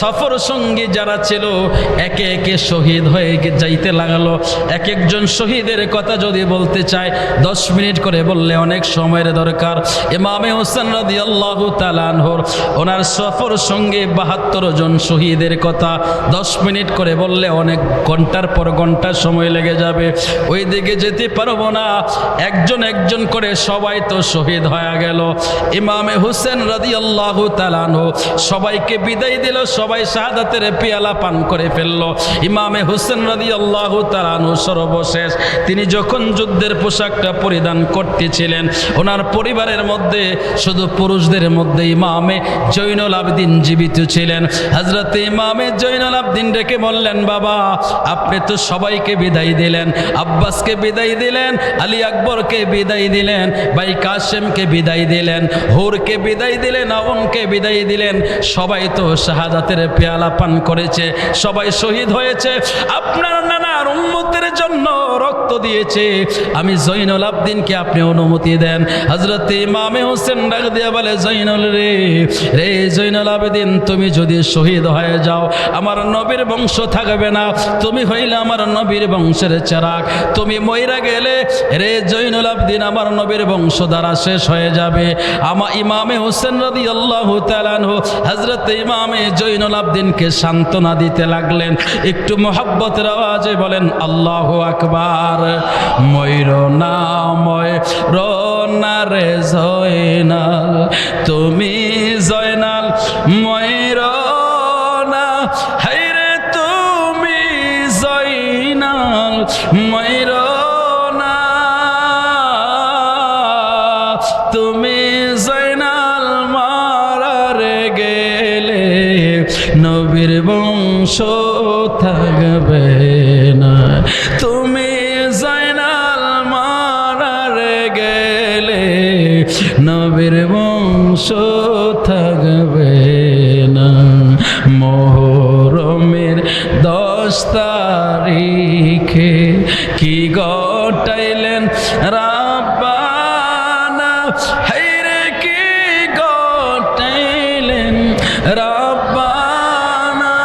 সফর সঙ্গী যারা ছিল একে একে শহীদ হয়ে যাইতে লাগলো। এক একজন শহীদের কথা যদি বলতে চাই 10 মিনিট করে বললে অনেক সময়ের দরকার। ইমামে হোসেন রাদিয়াল্লাহু তাআলা আনহু ওনার সফর সঙ্গে 72 জন শহীদের কথা 10 মিনিট করে বললে অনেক ঘন্টার পর ঘন্টা সময় লেগে যাবে, ওই দিকে যেতে পারবো না। একজন একজন করে সবাই তো শহীদ হয়ে গেল। ইমামে হোসেন রাদিয়াল্লাহু তাআলা আনহু সবাইকে বিদায় দিল, সবাই শাহাদাতের পেয়ালা পান করে ফেলল। ইমামে হোসেন রাদিয়াল্লাহু তাআলা আনহু সর্বশেষ তিনি যখন যুদ্ধের পোশাকটা পরিধান করতেছিলেন, ওনার পরিবারের মধ্যে শুধু পুরুষদের মধ্যে ইমামে জয়নুল আবেদিন জীবিত ছিলেন। হযরত ইমামে জয়নুল আবেদিন ডেকে বললেন, বাবা আপনি তো সবাইকে বিদায় দিলেন, আব্বাসকে বিদায় দিলেন, আলী আকবরকে বিদায় দিলেন, ভাই কাসেমকে বিদায় দিলেন, হুরকে বিদায় দিলেন, আউনকে বিদায় দিলেন, সবাই তো শাহাদাতের পেয়ালা পান করেছে, সবাই শহীদ হয়েছে, আপনার নানার উম্মতের জন্য রক্ত দিয়েছে, আমি জয়নুল আবেদিনকে আপনি অনুমতি দেন। হযরত ইমামে হোসেন ডাক দিয়া বলে, জয়নুল রে রে জয়নুল আবেদিন, তুমি যদি শহীদ হয়ে যাও আমার নবীর বংশ থাকবে না, তুমি হইলে আমার নবীর বংশের চেরাগ, তুমি মইরা গেলে রে জয়নুল আবেদিন আমার নবীর বংশধারা শেষ হয়ে যাবে। ইমামে হোসেন রাদিয়াল্লাহু তাআলা আনহু হযরত ইমামে জয়নুল আবেদিনকে সান্ত্বনা দিতে লাগলেন। একটু মোহাব্বতের আওয়াজে বলেন আল্লাহু আকবার। ময়ূর না ময়ূর না রে জয়নাল, তুমি জয়নাল ময়ূর না, হায়রে তুমি জয়নাল ময়ূর না, তুমি জয়নাল মারারে গেলে নবীর বংশ থাকবে না, তুমি জয়নাল মারারে গেলে নবীর বংশ থাকবে না। মুহররমের 10 তারিখে কি ঘটাইলেন রাব্বানা, হায়রে কি ঘটাইলেন রাব্বানা,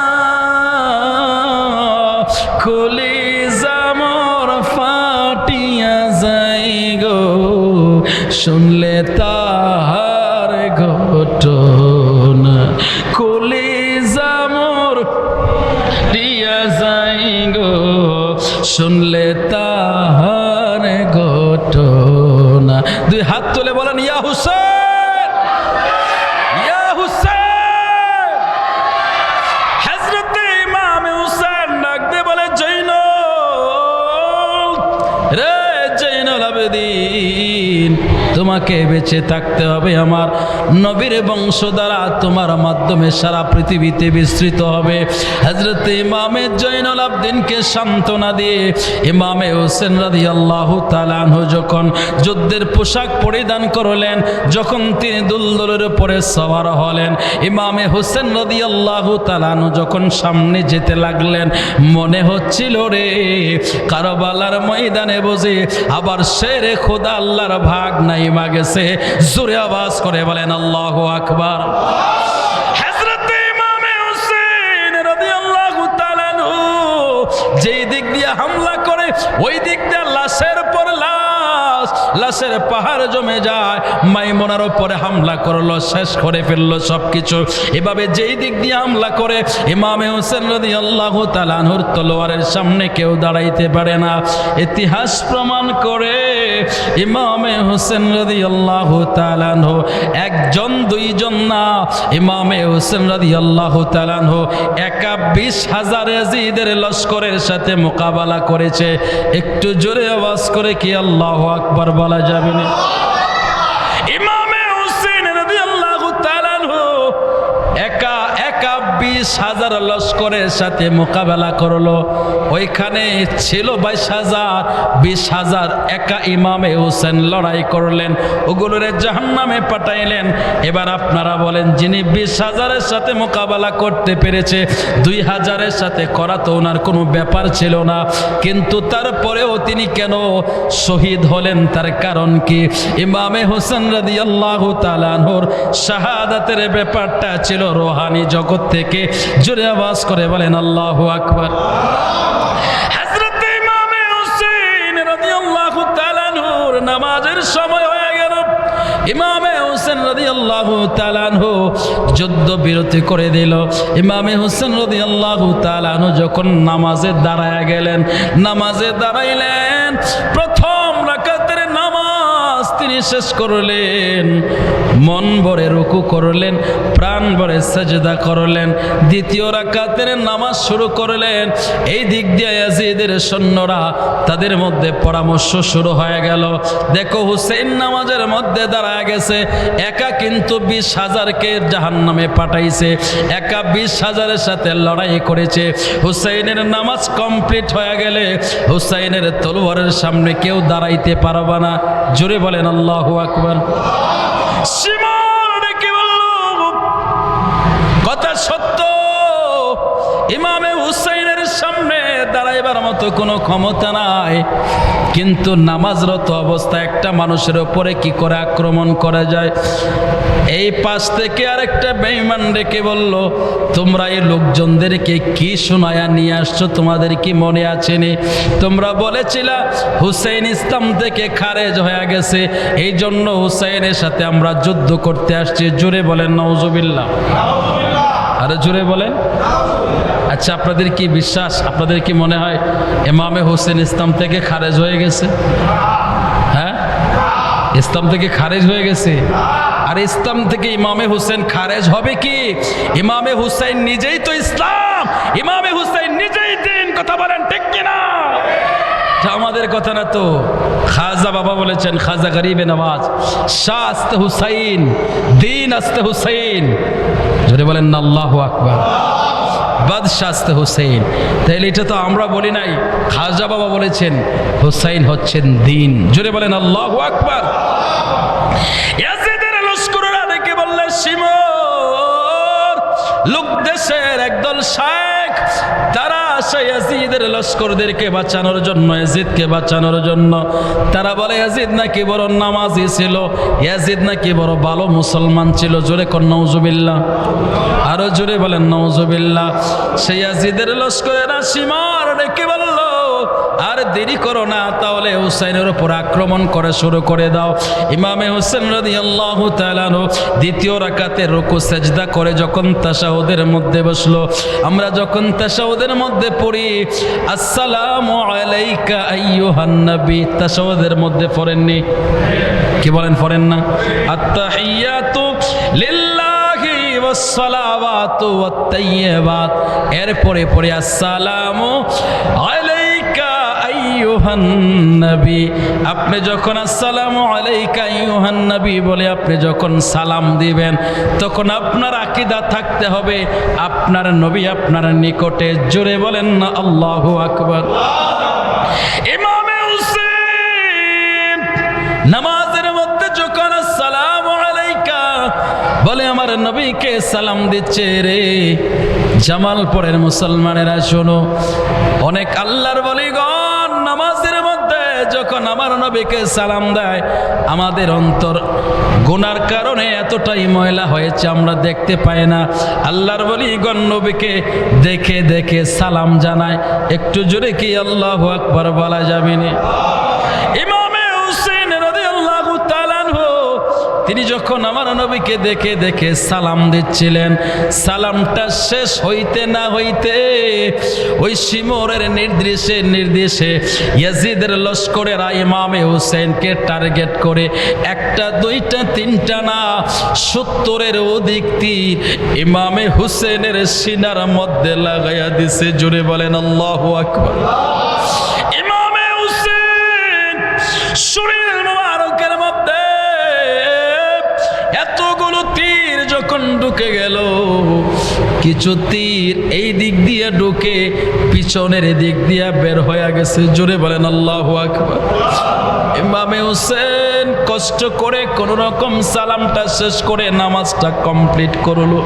কলিজা মোর ফাটিয়া যাই গো শুনলে তাহার ঘটনা, কলিজা মোর ফাটিয়া যাই গো শুনলে তাহার ঘটনা। 2 হাত তুলে বলেন ইয়া হুসেন, ইয়া হুসেন। হযরত ইমামে হুসেন ডাক দিয়ে বলে, জয়নুল রে জয়নুল আবেদিন, তোমাকে বেঁচে থাকতে হবে, আমার নবীর বংশ দ্বারা তোমার মাধ্যমে সারা পৃথিবীতে বিস্তৃত হবে। হযরত ইমামে জয়নুল আবেদিনকে সান্ত্বনা দিয়ে ইমামে হোসেন রাদিয়াল্লাহু তাআলা আনহু যখন যুদ্ধের পোশাক পরিধান করলেন, যখন তিনি দুলদলের উপরে সওয়ার হলেন, ইমামে হোসেন রাদিয়াল্লাহু তাআলা আনহু যখন সামনে যেতে লাগলেন, মনে হচ্ছিল রে কারবালার ময়দানে বসে আবার শেরে খোদা আল্লাহর ভাগ নাই গেছে। জোরে আওয়াজ করে বলেন আল্লাহু আকবার। হযরত ইমামে হোসেন রাদিয়াল্লাহু তাআলা আনহু যেই দিক দিয়ে হামলা করে ওই দিক দিয়ে লাশের পর লাশ, লাশের পাহাড় জমে যায়। মাইমুনার উপরে হামলা করলো, শেষ করে ফেললো সবকিছু। এভাবে যেই দিক দিয়ে হামলা করে ইমামে হোসেন রাদিয়াল্লাহু তাআলা আনহুর তলোয়ারের সামনে কেউ দাঁড়াইতে পারে না। ইতিহাস প্রমাণ করে ইমামে হোসেন রাদিয়াল্লাহু তাআলা আনহু একজন দুইজন না, ইমামে হোসেন রাদিয়াল্লাহু তাআলা আনহু একা 20,000 ইয়াজিদের লস্করের সাথে মোকাবেলা করেছে। একটু জোরে আওয়াজ করে কি আল্লাহু আকবার বলা যাবে না? ইমামে হোসেন রাদিয়াল্লাহু তাআলা আনহু একা 20,000 লস্করের সাথে মোকাবেলা করলো। ওইখানে ছিল 22,000, 20,000 একা ইমামে হোসেন লড়াই করলেন, ওগুলোরে জাহান্নামে পাঠাইলেন। এবার আপনারা বলেন, যিনি 20,000-এর সাথে মোকাবেলা করতে পেরেছে, 2,000-এর সাথে করা তো ওনার কোনো ব্যাপার ছিল না, কিন্তু তারপরেও তিনি কেন শহীদ হলেন? তার কারণ কি? ইমামে হোসেন রাদিয়াল্লাহু তাআলা আনহুর শাহাদাতের ব্যাপারটা ছিল রুহানি জগৎ থেকে থেকে জোরে আওয়াজ করে বলেন আল্লাহু আকবার। হযরত ইমামে হুসাইন রাদিয়াল্লাহু তাআলা আনহুর নামাজের সময় হয়ে গেল। ইমামে হুসেন রাদিয়াল্লাহু তাআলা আনহু যুদ্ধ বিরতি করে দিল। ইমামে হুসেন রাদিয়াল্লাহু তাআলা আনহু যখন নামাজে দাঁড়ায় গেলেন, নামাজে দাঁড়াইলেন, প্রথম রাকাতের নামাজ তিনি শেষ করলেন, মন ভরে রুকু করলেন, প্রাণ ভরে সাজদা করলেন। দ্বিতীয় রাকাতের নামাজ শুরু করলেন। এই দিক দিয়ে ইয়াজিদের সৈন্যরা তাদের মধ্যে পরামর্শ শুরু হয়ে গেল, দেখো হুসেইন নামাজের মধ্যে দাঁড়ায় গেছে, একা কিন্তু 20,000-কে জাহান্নামে পাঠাইছে, একা 20,000-এর সাথে লড়াই করেছে। হুসাইনের নামাজ কমপ্লিট হয়ে গেলে হুসাইনের তলোয়ারের সামনে কেউ দাঁড়াইতে পারবে না। জোরে বলেন আল্লাহু আকবার। শিমর ডেকে বলল, কথা সত্য, ইমামে হুসাইনের সামনে দাঁড়াইবার মতো কোনো ক্ষমতা নাই, কিন্তু নামাজরত অবস্থায় একটা মানুষের উপরে কি করে আক্রমণ করা যায়। এই পাশ থেকে আরেকটা বেঈমান ডেকে বলল, তোমরা এই লোকজনদেরকে কি শোনায়া নিয়ে আসছো, তোমাদের কি মনে আছে নি? তোমরা বলেছিলা হুসাইন ইসলাম থেকে খারেজ হয়ে গেছে, এই জন্য হুসাইনের সাথে আমরা যুদ্ধ করতে আসছি। জোরে বলেন নাউজুবিল্লাহ, আরে জোরে বলেন। আচ্ছা, আপনাদের কি বিশ্বাস, আপনাদের কি মনে হয় ইমামে হোসেন ইসলাম থেকে খারেজ হয়ে গেছে? হ্যাঁ, ইসলাম থেকে খারেজ হয়ে গেছে। আর ইসলাম থেকে ইমামে হুসেন খারেজ হবে কি? ইমামে হুসাইন নিজেই তো ইসলাম, ইমামে হুসাইন নিজেই দিন। কথা বলেন ঠিক কিনা? আমাদের কথা না তো, খাজা বাবা বলেছেন, খাজা গরিবে নওয়াজ, শাহ আস্তে হুসাইন, দিন আস্তে হুসাইন। যদি বলেন না আল্লাহু আকবার। বাদশাহ আস্তে হুসাইন। তাহলে এটা তো আমরা বলি নাই, খাজা বাবা বলেছেন হুসাইন হচ্ছেন দিন। জোরে বলেন আল্লাহু আকবার। ইয়াজিদের লস্কররা ডেকে বললেন, শিমর লোক দেশের একদল শায়েখ, তারা আসে ইয়াজিদের লস্করদেরকে বাঁচানোর জন্য, ইয়াজিদকে বাঁচানোর জন্য। তারা বলে ইয়াজিদ নাকি বড় নামাজি ছিল, ইয়াজিদ নাকি বড় ভালো মুসলমান ছিল। জোরে কর নাউজুবিল্লাহ, আরো জোরে বলেন নাউজুবিল্লাহ। সেই ইয়াজিদের লস্করেরা শিমর ডেকে বলল, আর দেরি করো না, তাহলে হুসাইনের উপর আক্রমণ করে শুরু করে দাও। ইমামে হুসেন রাদিয়াল্লাহু তাআলা দ্বিতীয় রাকাতে রুকু সাজদা করে যখন তাশাহুদের মধ্যে বসলো, আমরা যখন তাশাহুদের মধ্যে পড়ি আসসালামু আলাইকা আইয়ুহান নবী, তাশাহুদের মধ্যে পড়েননি? কি বলেন, পড়েন না? আত্তাহিয়াতু লিল্লাহি ওয়াস সালাওয়াতু ওয়াত তাইয়্যিবাত, এরপরে পড়ে আসসালামু আলাইকা আইয়ুহান নবী। আপনি যখন আসসালামু আলাইকা আইয়ুহান নবী বলে আপনি যখন সালাম দিবেন, তখন আপনার আকীদা থাকতে হবে আপনার নবী আপনার নিকটে। জোরে বলেন না আল্লাহু আকবার। ইমামে হুসেন নামাজের মধ্যে যখন আসসালামু আলাইকা বলে আমার নবীকে সালাম দিচ্ছে, রে জামালপুরের মুসলমানেরা শোনো, অনেক আল্লাহর বলিগণ নামাজের মধ্যে যখন আমার নবীকে সালাম দেয়, আমাদের অন্তর গুনার কারণে এতটাই ময়লা হয়েছে আমরা দেখতে পাই না। আল্লাহর বলিগণ নবীকে দেখে দেখে সালাম জানায়। একটু জোরে কি আল্লাহু আকবার বলা যাবে না? ইমামে হুসেন রাদিয়াল্লাহু তাআলা আনহু তিনি যখন আমার নবীকে দেখে দেখে সালাম দিচ্ছিলেন, সালামটা শেষ হইতে না হইতে ওই শিমরের নির্দেশে ইয়াজিদের লস্করেরা ইমামে হুসেনকে টার্গেট করে একটা দুইটা তিনটা না 70-এর অধিক তীর ইমামে হুসেনের সিনার মধ্যে লাগাইয়া দিছে। জোরে বলেন আল্লাহু আকবার। ইমামে হুসেন শরীর মোবারকের মধ্যে এতগুলো তীর যখন ঢুকে গেল, কিছু তীর এই দিক দিয়ে ঢুকে পিছনের দিক দিয়ে বের হয়ে গেছে। জোরে বলেন আল্লাহু আকবার। ইমামে হুসেন কষ্ট করে কোন রকম সালামটা শেষ করে নামাজটা কমপ্লিট করলো।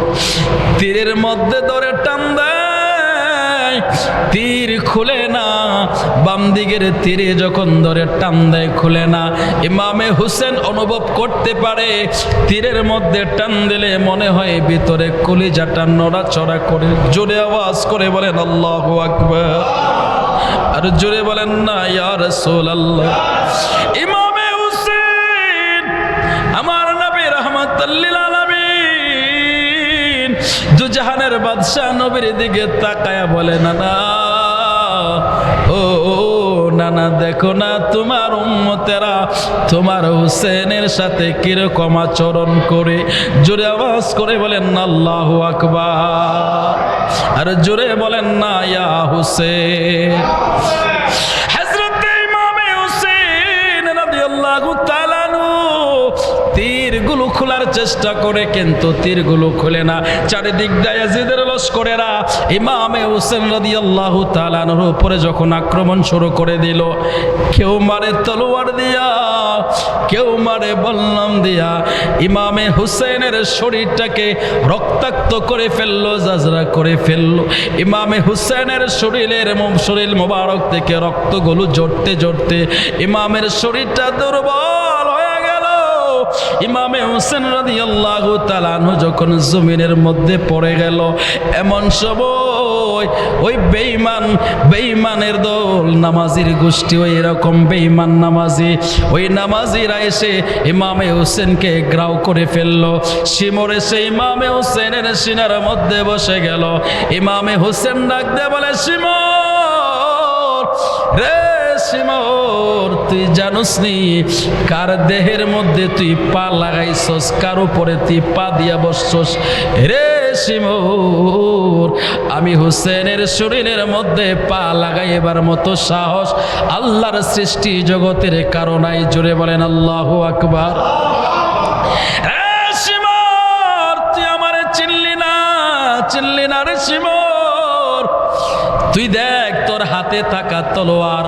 তীরের মধ্যে ধরে টান দেয়, দেয়, তীর খুলে না, বাম দিকের তীরে যখন ধরে টান দেয় খুলে না। ইমামে হুসেন অনুভব করতে পারে তীরের মধ্যে টান দিলে মনে হয় ভিতরে কলিজাটা নড়াচড়া করে। জোরে আওয়াজ করে বলেন আল্লাহু আকবার, আর জোরে বলেন না ইয়া রাসূলুল্লাহ। ইমামে হুসেন আমার নবী রাহমাতুল লিল আলামিন দুজাহানের বাদশা নবীর দিকে তাকায়া বলে, নানা ও নানা দেখো না তোমার উম্মতেরা তোমার হুসেনের সাথে কিরকম আচরণ করে। জোরে আওয়াজ করে বলেন আল্লাহু আকবার, আর জোরে বলেন না ইয়া হুসেন। হযরত ইমামে হুসেন রাদিয়াল্লাহু তাআলা তীরগুলো খোলার চেষ্টা করে কিন্তু তীরগুলো খুলে না। চারিদিক দিয়ে ইয়াজিদের লস্করেরা ইমামে হুসেন রাদিয়াল্লাহু তাআলা আনহুর উপরে যখন আক্রমণ শুরু করে দিল, কেউ মারে তলোয়ার দিয়া, কেউ মারে বল্লম দিয়া, ইমামে হুসেনের শরীরটাকে রক্তাক্ত করে ফেললো, জাজরা করে ফেললো। ইমামে হুসেনের শরীর মোবারক থেকে রক্তগুলো জড়তে জড়তে ইমামের শরীরটা দুর্বল হয়ে গেল। ইমামে হুসেন রাদিয়াল্লাহু তাআলা আনহু যখন জমিনের মধ্যে পড়ে গেল, এমন সময় ওই বেঈমানের দল, নামাজির গোষ্ঠী, ওই এরকম বেঈমান নামাজি, ওই নামাজিরা এসে ইমামে হুসেনকে গ্রাও করে ফেললো। শিমর এসে ইমামে হুসেনের সিনার মধ্যে বসে গেল। ইমামে হুসেন ডাক দিয়ে বলে, শিমর রে শিমর, তুই জানোস নি কার দেহের মধ্যে তুই পা লাগাইছস, কার উপরে তুই পা দিয়া বসছস? রে শিমর, আমি হুসেনের শরীরের মধ্যে পা লাগাইবার মতো সাহস আল্লাহর সৃষ্টি জগতের কারো নাই। জোরে বলেন আল্লাহু আকবার। রে শিমর, তুই আমারে চিনলি না রে শিমর, তুই দেখ তোর হাতে থাকা তলোয়ার,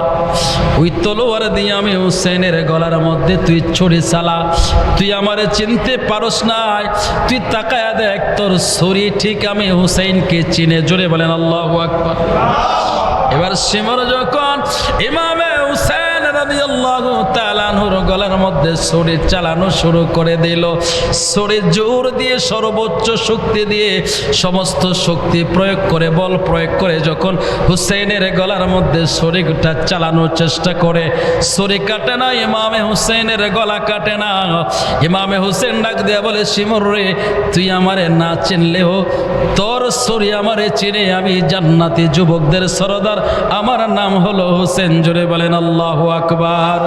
ওই তলোয়ার দিয়ে আমি হুসেনের গলার মধ্যে তুই ছুরি চালা। তুই আমারে চিনতে পারস নাই, তুই তাকায়া দেখ তোর ছুরি ঠিক আমি হুসেনকে চিনে। জোরে বলেন আল্লাহু আকবার। এবার শিমর যখন ইমামে হুসেন রাদিয়াল্লাহু তাআলা আনহুর গলার মধ্যে ছুরি চালানো শুরু করে দিল, ছুরি জোর দিয়ে সর্বোচ্চ শক্তি দিয়ে সমস্ত শক্তি প্রয়োগ করে, বল প্রয়োগ করে যখন হুসেনের গলার মধ্যে ছুরিটা চালানোর চেষ্টা করে, ছুরি কাটে না, ইমামে হুসেনের গলা কাটে না। ইমামে হুসেন ডাক দিয়ে বলে, শিমর রে, তুই আমারে না চিনলেও তোর ছুরি আমারে চিনে, আমি জান্নাতি যুবকদের সরদার, আমার নাম হলো হুসেন। জোরে বলেন আল্লাহু আকবার।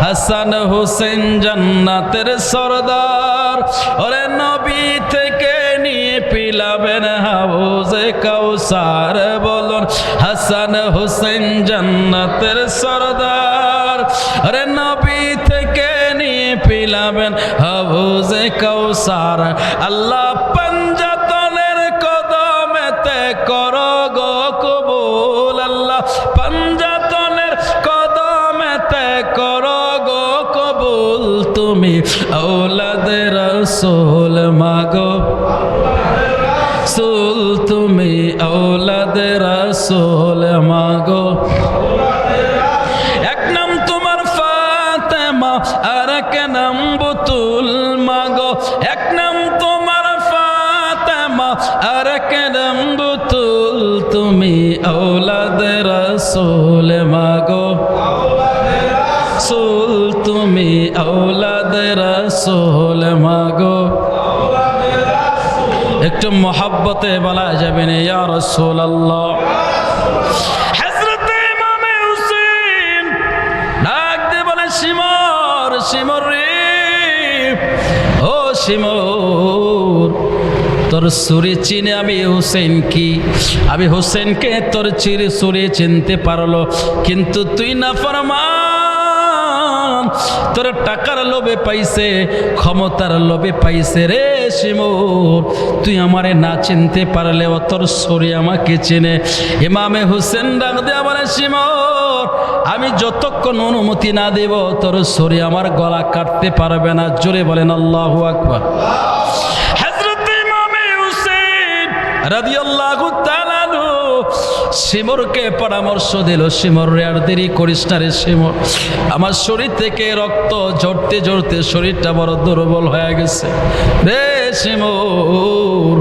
হাসান হুসেন জান্নাতের সরদার, ওরে নবী থেকে নিয়ে পিলাবেন হাউজে কাউসার। বলুন হাসান হুসেন জান্নাতের সরদার, ওরে নবী থেকে নিয়ে পিলাবেন হাউজে কাউসার। আল্লাহ পাঞ্জাতনের কদমেতে করো গো কবুল, আল্লাহ পাঞ্জাতনের কদমেতে করো গো কবুল। তুমি আওলাদে রাসূল মাগো সুল, তুমি আওলাদে রাসূল মাগো। এক নাম তোমার ফাতেমা আর এক নাম বুতুল মাগো, এক নাম তোমার ফাতেমা আর এক নাম বুতুল। তুমি আওলাদে রাসূল মাগো সুল, তুমি আওলাদে রাসূল মাগো। একটু মহব্বতে বলা যাবে না ইয়া রাসূলুল্লাহ। হযরত ইমামে হুসেন ডাক দিয়ে বলে, শিমর, শিমর রে, ও শিমর, তোর ছুরি চিনে আমি হুসেন কি? আমি হুসেনকে তোর ছুরি চিনতে পারলো, কিন্তু তুই না ফরমান, তোর টাকার লোভে পাইছে, ক্ষমতার লোভে পাইছে। রে শিমর, তুই আমারে না চিনতে পারলেও তোর ছুরি আমাকে চিনে। ইমামে হুসেন ডাক দিয়ে বলে, শিমর, আমি যতক্ষণ অনুমতি না দেব তোর ছুরি আমার গলা কাটতে পারবে না। জোরে বলেন আল্লাহু আকবার। হযরত ইমামে হুসেন রাদিয়াল্লাহু তাআলা আনহু শিমরকে পরামর্শ দিল, শিমর রে আর দেরি করিস না রে শিমর, আমার শরীর থেকে রক্ত ঝরতে ঝরতে শরীরটা বড় দুর্বল হয়ে গেছে রে শিমর,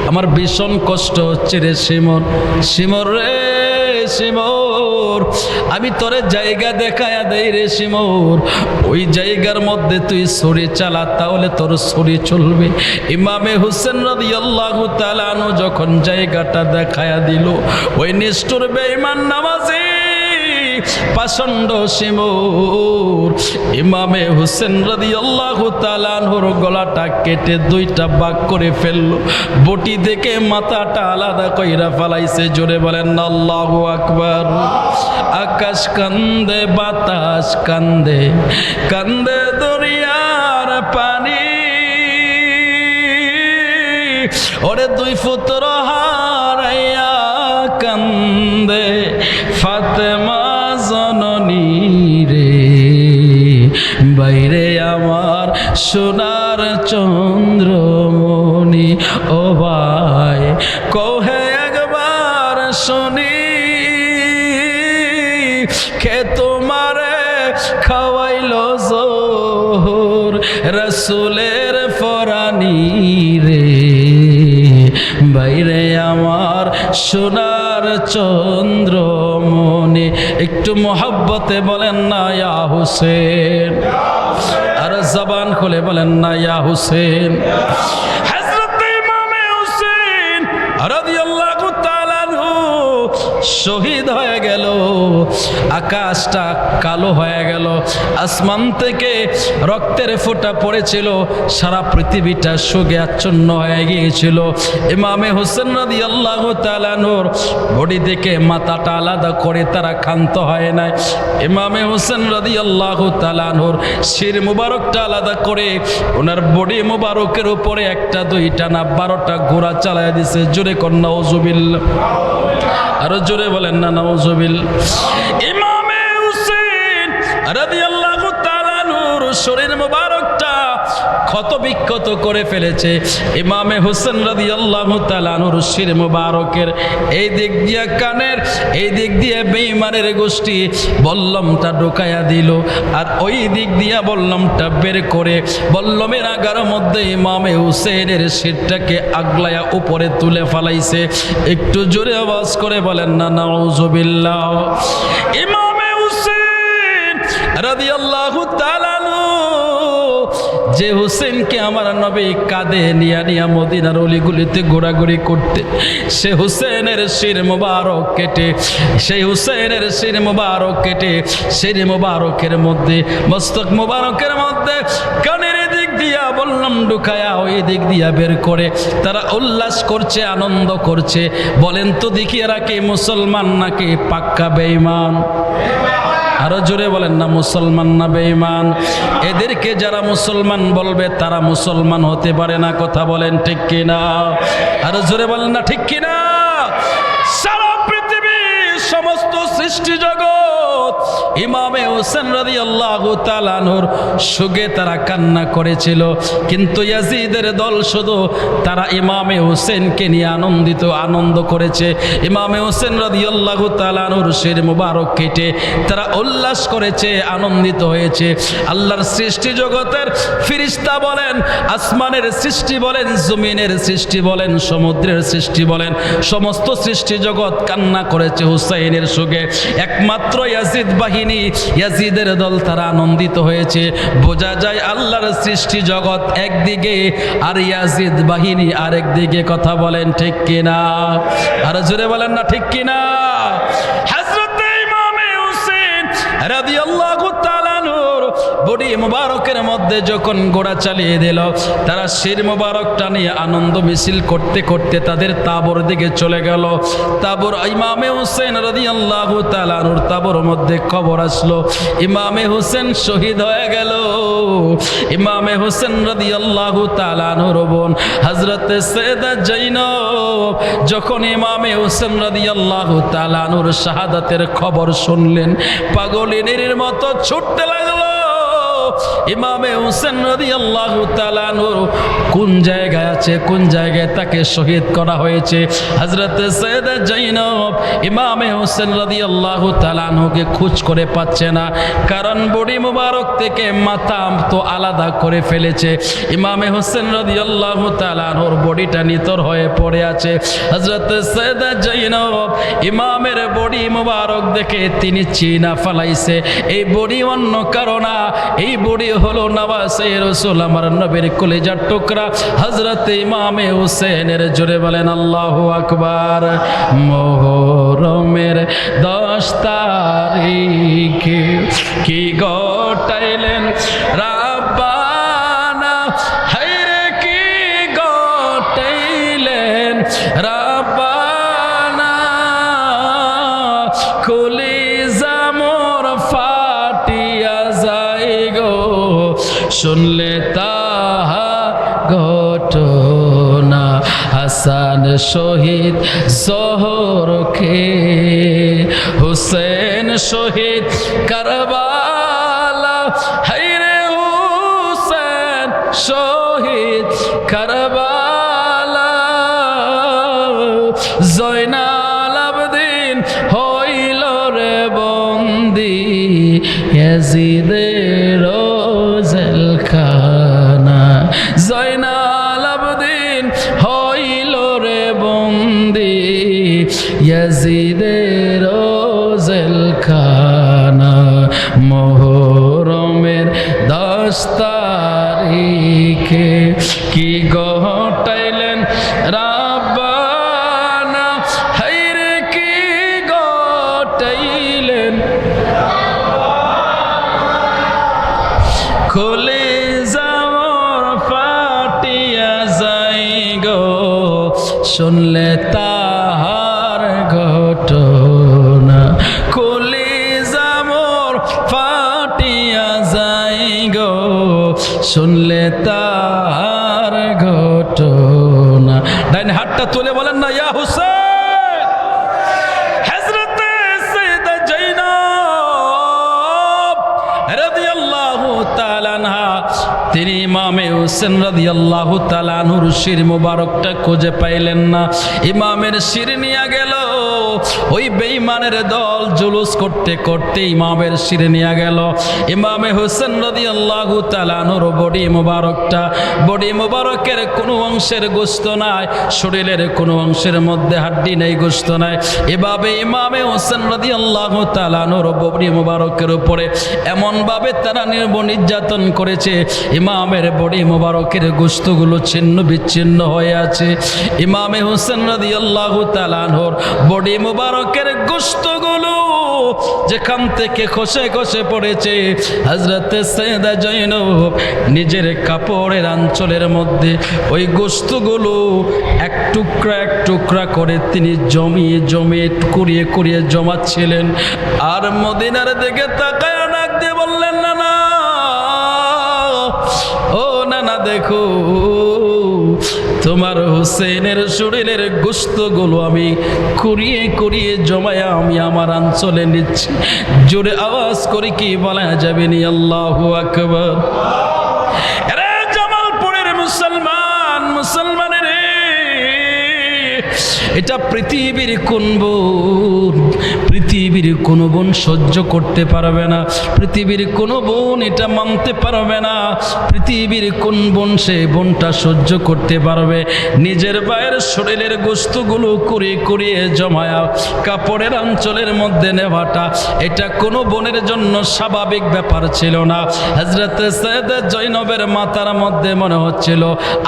আমার ভীষণ কষ্ট হচ্ছে রে শিমর। শিমর রে শিমর, আমি তোরে জায়গা দেখায়া দেই রে শিমর, ওই জায়গার মধ্যে তুই ছুরি চালা, তাহলে তোর ছুরি চলবে। ইমামে হুসেন রাদিয়াল্লাহু তাআলা আনহু যখন জায়গাটা দেখায়া দিল, ওই নিষ্ঠুর বেঈমান নামাজি পাষণ্ড শিমর ইমামে হুসেন রাদিয়াল্লাহু তাআলা আনহুর গলাটা কেটে দুইটা ভাগ করে ফেললো, বটি থেকে মাথাটা আলাদা কইরা ফেলাইছে। জোরে বলেন আল্লাহু আকবার। আকাশ কান্দে, বাতাস কান্দে, কান্দে দরিয়ার পানি, ওরে দুই পুত্র হারাইয়া কান্দে ফাতেমা জননী রে, বাইরে আমার সোনার চন্দ্রমণি, ও ভাই কহে একবার শুনি, কে তোমারে খাওয়াইলো জোহর রসুলের ফরানি রে, বাইরে আমার সোনার চন্দ্রমণি। একটু মোহাব্বতে বলেন না ইয়া হুসেন, আর জবান খুলে বলেন না ইয়া হুসেন। হযরত ইমামে হুসেন রাদিয়াল্লাহু তাআলা আনহু শহীদ হয়ে গেল, আকাশটা কালো হয়ে গেল, আসমান থেকে রক্তের ফোঁটা পড়েছিল, সারা পৃথিবীটা শোকে আচ্ছন্ন হয়ে গিয়েছিল। ইমামে হোসেন রাদিয়াল্লাহু তাআলা আনহুর বডি থেকে মাথাটা আলাদা করে তারা ক্ষান্ত হয় নাই। ইমামে হোসেন রাদিয়াল্লাহু তাআলা আনহুর শির মুবারকটা আলাদা করে ওনার বডি মুবারকের উপরে একটা দুইটা না 12টা ঘোড়া চালায় দিছে। জোরে কন্যা নাউজুবিল্লাহ, আরো জোরে বলেন না নাউজুবিল্লাহ। ইমামে হুসেন রাদিয়াল্লাহু তাআলা আনহুর শরীর মুবারকটা ক্ষত বিক্ষত করে ফেলেছে। ইমামে হুসেন রাদিয়াল্লাহু তাআলা আনহুর শির মুবারকের এই দিক দিয়ে কানের এই দিক দিয়ে বেঈমানের গোষ্ঠী বল্লমটা ঢোকায়া দিল, আর ওই দিক দিয়ে বল্লমটা বের করে বল্লমের আগার মধ্যে ইমামে হুসেনের শিরটাকে আগলায়া উপরে তুলে ফেলাইছে। একটু জোরে আওয়াজ করে বলেন না নাউজুবিল্লাহ। ইমামে হুসেন রাদিয়াল্লাহু তাআলা যে হুসেনকে আমার নবী কাঁধে নিয়া নিয়া মদিনার অলিগুলিতে ঘোরাঘুরি করতে, সে হুসেনের শির মুবারক কেটে সেই হুসেনের শির মুবারক কেটে শির মুবারকের মধ্যে মস্তক মুবারকের মধ্যে কানের দিক দিয়া বললাম ঢুকায়া ওই দিক দিয়া বের করে তারা উল্লাস করছে, আনন্দ করছে। বলেন তো দেখি এরা কি মুসলমান নাকি পাক্কা বেঈমান? আরো জোরে বলেন না মুসলমান না বেঈমান? এদেরকে যারা মুসলমান বলবে তারা মুসলমান হতে পারে না। কথা বলেন ঠিক কিনা? আরো জোরে বলেন না ঠিক কিনা? সারা পৃথিবীর সমস্ত সৃষ্টি জগৎ ইমামে হোসেন রাদিয়াল্লাহু তাআলা আনহুর সুগে তারা কান্না করেছিল, কিন্তু ইয়াজিদের দল শুধু তারা ইমামে হোসেনকে নিয়ে আনন্দ করেছে। ইমামে হোসেন রাদিয়াল্লাহু তাআলা আনহুর শির মুবারক কেটে তারা উল্লাস করেছে, আনন্দিত হয়েছে। আল্লাহর সৃষ্টি জগতের ফেরেশতা বলেন, আসমানের সৃষ্টি বলেন, জমিনের সৃষ্টি বলেন, সমুদ্রের সৃষ্টি বলেন, সমস্ত সৃষ্টি জগৎ কান্না করেছে হুসাইনের সুগে। একমাত্র ইয়াজিদ বাহিনী, ইয়াজিদের দল তারা আনন্দিত হয়েছে। বোঝা যায় আল্লাহর সৃষ্টি জগৎ একদিকে আর ইয়াজিদ বাহিনী আরেকদিকে। কথা বলেন ঠিক কিনা? আর জোরে বলেন না ঠিক কিনা? হযরত ইমামে হুসেন রাদিয়াল্লাহু তাআলা আনহুর বডি মুবারকের মধ্যে যখন ঘোড়া চালিয়ে দিল, তারা শির মুবারকটা নিয়ে আনন্দ মিছিল করতে করতে তাদের তাবর দিকে চলে গেল। তাবর ইমামে হুসেন রাদিয়াল্লাহু তাআলা আনহুর তাবর মধ্যে খবর আসলো ইমামে হুসেন শহীদ হয়ে গেল। ইমামে হুসেন রাদিয়াল্লাহু তাআলা আনহুর বোন হযরতে সাইয়েদা জৈনব যখন ইমামে হুসেন রাদিয়াল্লাহু তাআলা আনহুর শাহাদাতের খবর শুনলেন, পাগলিনীর মতো ছুটতে লাগলো। ইমামে হুসেন রাদিয়াল্লাহু তাআলা আনহুর কোন জায়গায় আছে, কোন জায়গায় তাকে শহীদ করা হয়েছে। হযরত সৈয়দা জৈনব ইমামে হোসেন রাদিয়াল্লাহু তাআলা আনহুকে খোঁজ করে পাচ্ছে না, কারণ বডি মুবারক থেকে মাথা তো আলাদা করে ফেলেছে। ইমামে হোসেন রাদিয়াল্লাহু তাআলা আনহুর বডিটা নিতর হয়ে পড়ে আছে। হযরত সৈয়দা জৈনব ইমামের বডি মুবারক দেখে তিনি চিনা ফেলাইছে, এই বডি অন্য কারো না, এই বডি হলো নওয়াসে রাসূল, আমার নবীর কলিজার টুকরা হযরত ইমামে হোসেনের। জোরে বলেন আল্লাহু আকবার। মুহররমের 10 তারিখে কি ঘটাইলেন রাব্বানা, হায়রে কি ঘটাইলেন রাব্বানা, কলিজা মোর ফাটিয়া যায় গো শুনলে তাহা ঘটনা। হাসান শহীদ জোহরকে, হুসেন শহীদ কারবালা, হায়রে হুসেন শহীদ কারবালা, জয়নাল আবদিন হইল রে বন্দি ইয়াজিদের জেলখানা, জয়নাল আবদিন হইল রে বন্দি ইয়াজিদের জেলখানা। মুহররমের 10 তারিখে কি ঘটাইলেন রাব্বানা, হায়রে কি ঘটাইলেন, কলিজা মোর ফাটিয়া যায় গো শুনলে তাহার ঘটনা, কলিজা মোর ফাটিয়া যায় গো শুনলে তাহার ঘটনা। ডাইন হাতটা তুলে বলেন না ইয়া হুসেন। হযরত সৈয়দা জৈনব রাদিয়াল্লাহু তাআলা আনহা তিনি ইমামে হোসেন রাদিয়াল্লাহু তাআলা আনহুর শির মুবারকটা খুঁজে পাইলেন না। ইমামের শির নিয়ে গেল, ওই বেঈমানের দল জুলুস করতে করতে ইমামের শির নিয়ে গেল। ইমামে হোসেন রাদিয়াল্লাহু তাআলা আনহুর বডি মুবারকটা, বডি মুবারকের কোনো অংশের গোশত নাই, শরীরের কোনো অংশের মধ্যে হাড্ডি নেই, গোশত নাই। এভাবে ইমামে হোসেন রাদিয়াল্লাহু তাআলা আনহুর বডি মুবারকের উপরে এমনভাবে তারা নির্যাতন করেছে, ইমামের বডি মুবারকের গোশতগুলো ছিন্ন বিচ্ছিন্ন হয়ে আছে। ইমামে হোসেন রাদিয়াল্লাহু তাআলা আনহুর বডি মুবারকের গোশতগুলো যেখান থেকে খসে খসে পড়েছে, হযরত সৈয়দা জৈনব নিজের কাপড়ের আঁচলের মধ্যে ওই গোশতগুলো এক টুকরা করে তিনি জমিয়ে জমিয়ে কুড়িয়ে কুড়িয়ে জমাচ্ছিলেন। আর মদিনার দিকে তাকায় ডাক দিয়ে বললেন, না না, ও না না, দেখো তোমার হুসেনের শরীরের গোশতগুলো আমি কুড়িয়ে কুড়িয়ে জমায়া আমি আমার অঞ্চলে নিচ্ছি। জোরে আওয়াজ করে কি বলা যাবে নি আল্লাহু আকবার। আরে জামালপুরের মুসলমান, মুসলমানের এটা পৃথিবীর কোন বোন, পৃথিবীর কোনো বোন সহ্য করতে পারবে না, পৃথিবীর কোনো বোন এটা মানতে পারবে না। পৃথিবীর কোন বোন সে বোনটা সহ্য করতে পারবে? নিজের ভাইয়ের শরীরের গোশতগুলো কুড়িয়ে কুড়িয়ে জমায়া কাপড়ের অঞ্চলের মধ্যে নেওয়াটা এটা কোনো বোনের জন্য স্বাভাবিক ব্যাপার ছিল না। হযরত সৈয়দা জৈনবের মাথার মধ্যে মনে হচ্ছিল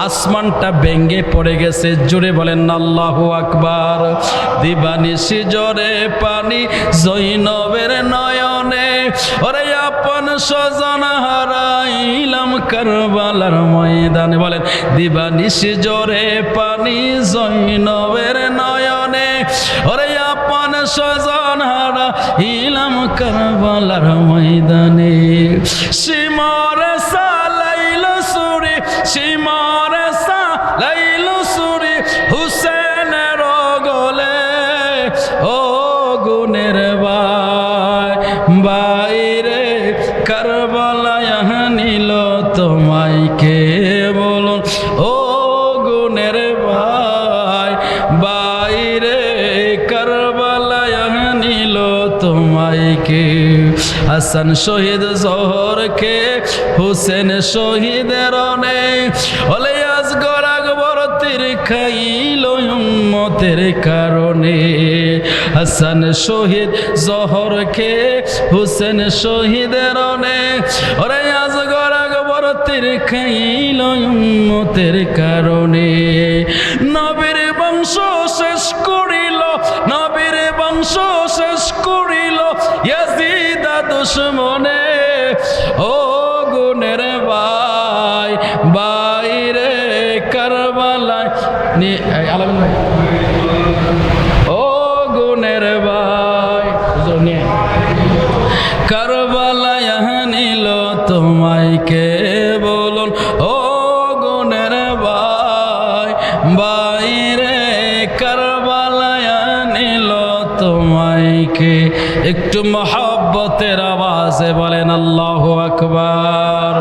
আসমানটা ভেঙে পড়ে গেছে। জোরে বলেন আল্লাহু আকবার। দিবানিশি জোরে পানি জৈনবের নয়নে, ওরে আপন স্বজন হারাইলাম কারবালার ময়দানে। বলেন দিবানিশি জোরে পানি জৈনবের নয়নে, ওরে আপন স্বজন হারাইলাম কারবালার ময়দানে। সিমরে সালাইল সুরি, সিমরে সালাইল সুরি হুসেনের গলে, ও গুনের ভাই বাইরে কারবালায় নিল তোমায় কে বলুন, ও হাসান শহীদ জোহরকে হুসেন শহীদের অনেক হলে আসগর আকবর তীর খাইল উম্মতের কারণে হাসান শহীদ জোহরকে হুসেন শহীদের অনেক ওরে আসগর আকবর তীর খাইল উম্মতের কারণে নবীর বংশ শেষ করিল নবীর বংশ শেষ করিল ইয়াজিদ দুশমনে ও গুণের ভাই বাইরে কারবালায় আলামিন ভাই ও গুণের ভাই কারবালায় নিল তোমায় কে বলুন ও গুণের ভাই বাইরে কারবালায় নিল তোমায় কে একটু মহব্বতের আওয়াজে বলেন আল্লাহু আকবার।